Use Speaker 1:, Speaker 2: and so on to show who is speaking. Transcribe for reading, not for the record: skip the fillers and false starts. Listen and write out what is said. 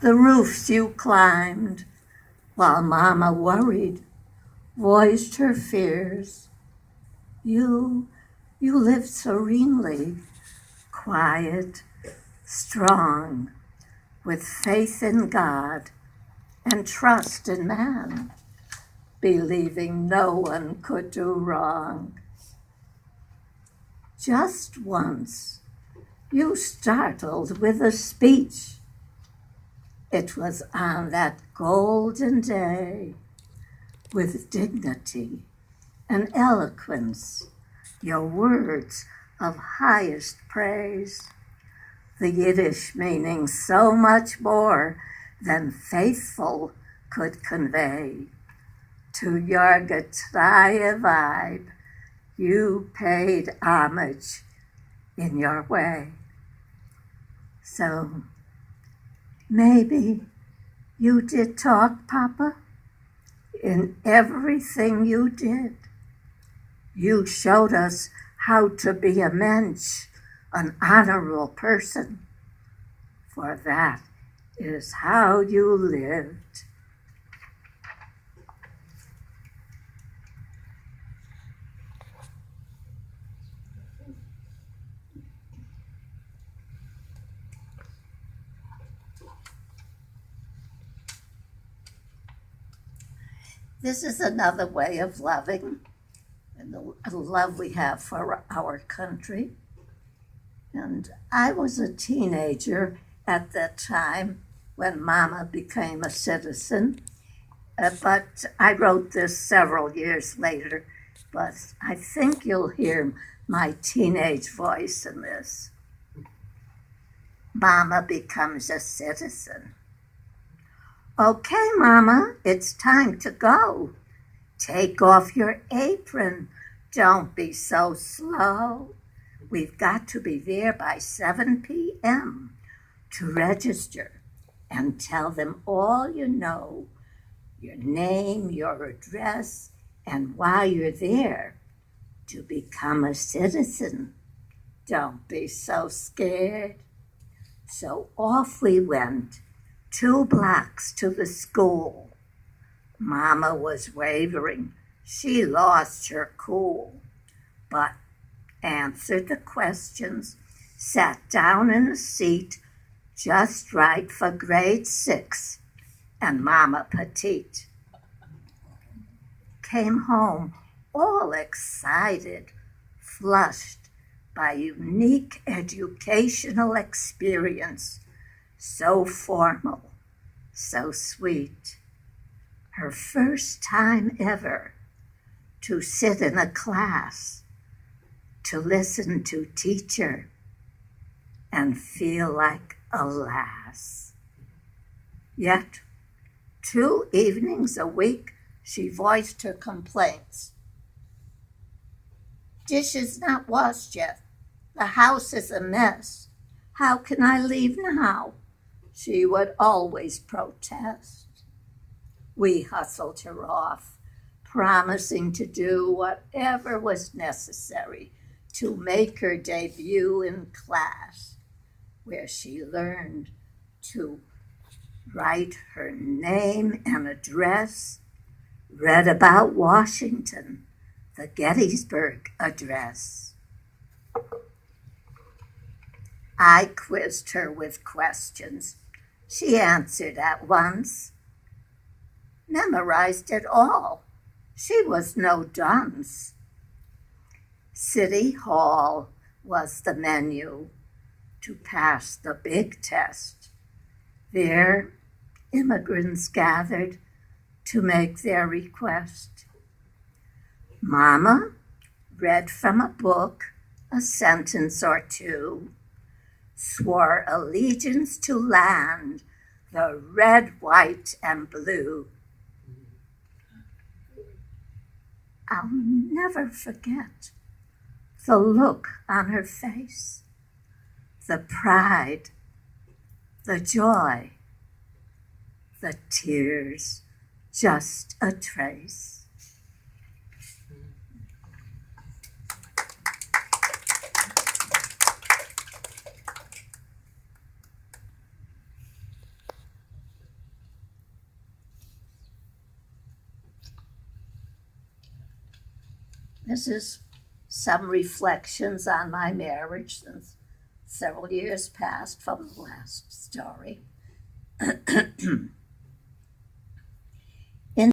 Speaker 1: the roofs you climbed, while Mama worried, voiced her fears. You, you lived serenely, quiet, strong, with faith in God and trust in man, believing no one could do wrong. Just once, you startled with a speech. It was on that golden day, with dignity and eloquence, your words of highest praise, the Yiddish meaning so much more than faithful could convey. To your getreue vibe, you paid homage in your way. So maybe you did talk, Papa, in everything you did. You showed us how to be a mensch, an honorable person, for that is how you lived. This is another way of loving, and the love we have for our country. And I was a teenager at that time when Mama became a citizen, but I wrote this several years later, but I think you'll hear my teenage voice in this. Mama becomes a citizen. Okay, Mama, it's time to go. Take off your apron. Don't be so slow. We've got to be there by 7 p.m. to register and tell them all you know, your name, your address, and why you're there to become a citizen. Don't be so scared. So off we went, 2 blocks to the school. Mama was wavering. She lost her cool, but answered the questions, sat down in a seat just right for grade 6, and Mama Petite. Came home all excited, flushed by unique educational experience, so formal, so sweet. Her first time ever to sit in a class, to listen to teacher, and feel like a lass. Yet, 2 evenings a week, she voiced her complaints. Dishes not washed yet. The house is a mess. How can I leave now? She would always protest. We hustled her off, promising to do whatever was necessary to make her debut in class, where she learned to write her name and address, read about Washington, the Gettysburg Address. I quizzed her with questions. She answered at once, memorized it all. She was no dunce. City Hall was the menu to pass the big test. There, immigrants gathered to make their request. Mama read from a book a sentence or two, swore allegiance to land, the red, white, and blue. I'll never forget the look on her face, the pride, the joy, the tears, just a trace. This is some reflections on my marriage since several years passed from the last story.